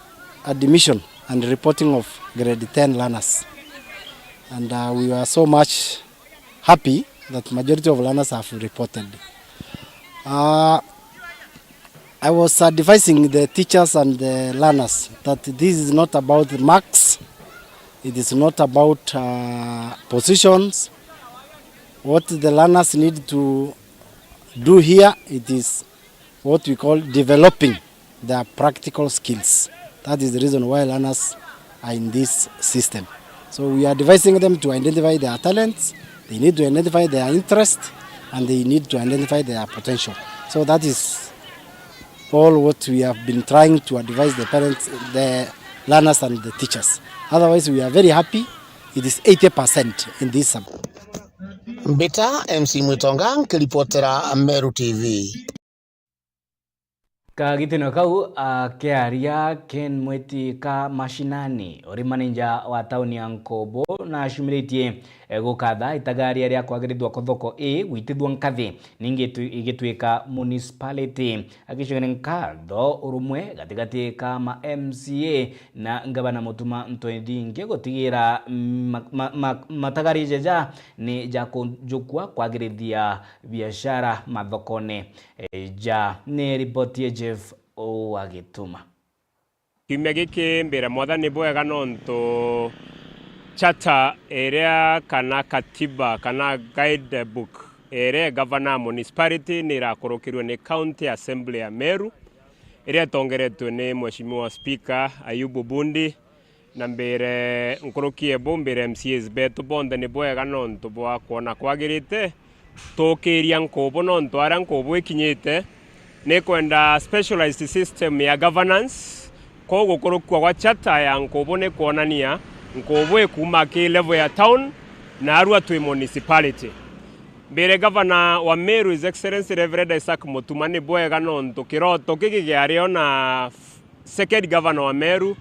admission and reporting of grade 10 learners. And we were so much happy that majority of learners have reported. I was advising the teachers and the learners that this is not about marks, it is not about positions. What the learners need to do here, it is what we call developing their practical skills. That is the reason why learners are in this system. So we are advising them to identify their talents, they need to identify their interest, and they need to identify their potential. So that is all what we have been trying to advise the parents, the learners and the teachers. Otherwise, we are very happy. It is 80% in this sub. Mbita MC Mwitonga nkiripotera Meru TV. Kagitino kau kiaria Ken Mweti ka mashinani ori manager wa tauni ya Nkobo na shumiritie gukatha itagari aria kwagirithwa kothoko gwitithwa nkathi ningi igitwika municipality agicogene nkatho urumwe gatigati ka ma MCA na ngabana mutuma ntwendi nge gutigira matagari jeja ni ja kunjukwa kwagirithia biashara mathokone ja ni ripoti Jeff Owagituma. Kiumia giki mbere mwathani bwega nonto chata area kana katiba kana guide book area governor municipality ni rakorokirwe ni county assembly ya Meru area tongeretwe ni mheshimiwa speaker Ayubu Bundi na mbere nkorokie bombere MCAs betu bonde ni bwega nonto bwa kuona kwagirite tokiria Nkobo nonto ara Nkobo ikinyite ni kwenda specialized system ya governance ko gukorokwa kwa chata ya Nkobo ni kuonania Nkobo kuma ki level ya town na arua twi municipality. Mbere governor wa Meru His Excellency Reverend Isaac Mutuma ni bwega nonto kiroto kiki giario na second governor wa Meru,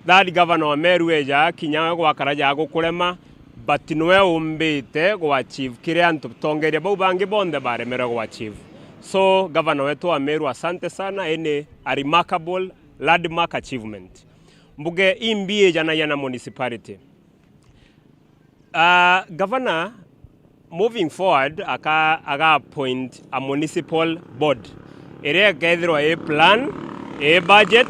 third governor wa Meru eja kinyawe gwa karaja gukurema but nwe umbite gwa achieve kire antu tongeria bau bangi bonde bare mero gwa achieve. So governor wetu wa Meru asante sana, ene a remarkable landmark achievement. Mbuge imbie jana yana municipality. Governor moving forward aga appoint a municipal board ere gaithirwa a plan a budget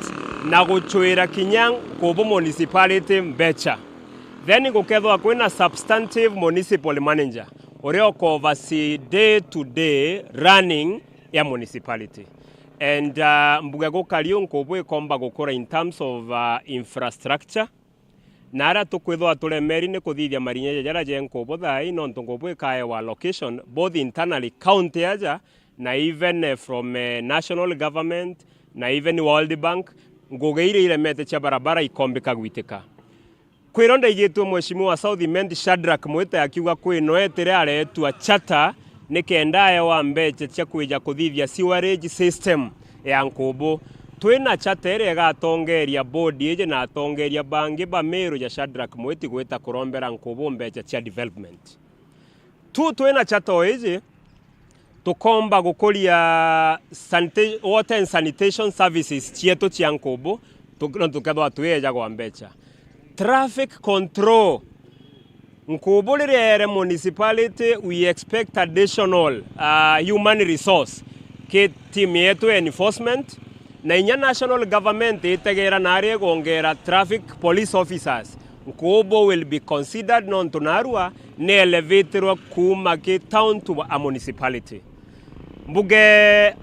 na guchwira kinyang kubo municipality mbecha then gukethwa kwina substantive municipal manager ore oversee day to day running ya municipality and mbuga gukariyo nkubo ikomba gukora in terms of infrastructure nara tukwithwa turemeri ni kuthithia marinya jara je nkubo thai no ntungubo ikae wa location both internally county aja na even from national government na even World Bank ngugeire ile mete cha barabara ikombeka gwitika kwironda igitwe mheshimiwa wa South Mend Shadrack Mwita akiuga kwino etere aretu a charter nikendaye wa mbeche cha kwija kuthithia sewerage system ya nkubo twina charter ere gatongeria board ije na atongeria bangi ba Meru ya Shadrack Mwita gwita kurombera nkubo mbeche cha development twina charter ije tukomba gukuria water and sanitation services chieto chia nkubo tukethwa tweja gwa mbecha traffic control nkubo rere municipality we expect additional human resource ke team yetu enforcement na inya national government itegera nare gongera traffic police officers nkubo will be considered non tunarua ne elevator kuma ke town to a municipality mbuge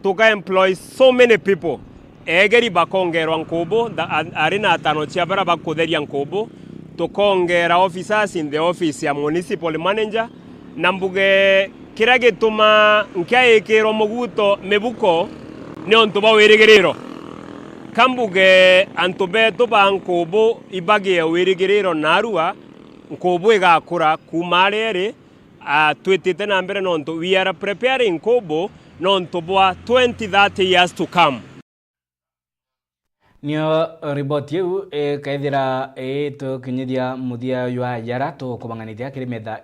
tuka employ so many people egeri bakongerwa nkubo arina atano chiabara bakutheria nkubo tukongera officers in the office ya municipal manager na mbuge kira gituma nkiaikiro muguto mebuko ne onto bawirigiriro kambuge antobe to bankubo ibage wirigiriro narua nkubo igakura kumarere twitite na mbere nonto we are preparing Kobo nonto bwa 20-30 years to come. Nio riboti yu kaithira to kinyithia muthia ywa yara to kubanganithia kiri metha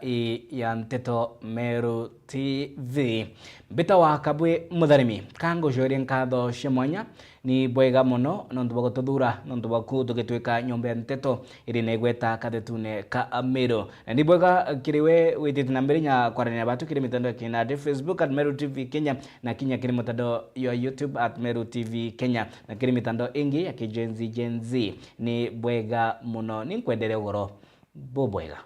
ya Nteto Meru TV mbita wa kabwe mutharimi kango jori nkatho cia mwanya ni bwega muno nontu bagotuthura nontu baku tugitwika nyombe ya Nteto iri negweta kathetune ka Meru ndi bwega kiriwe witite na mbere nya kwarania batu kiri mitandao kina Facebook @Meru TV Kenya na kinya kiri mitandao ya YouTube @Meru TV Kenya na kiri mitandao ingi ya kijenzi ni bwega muno ni kwendere ugoro bwega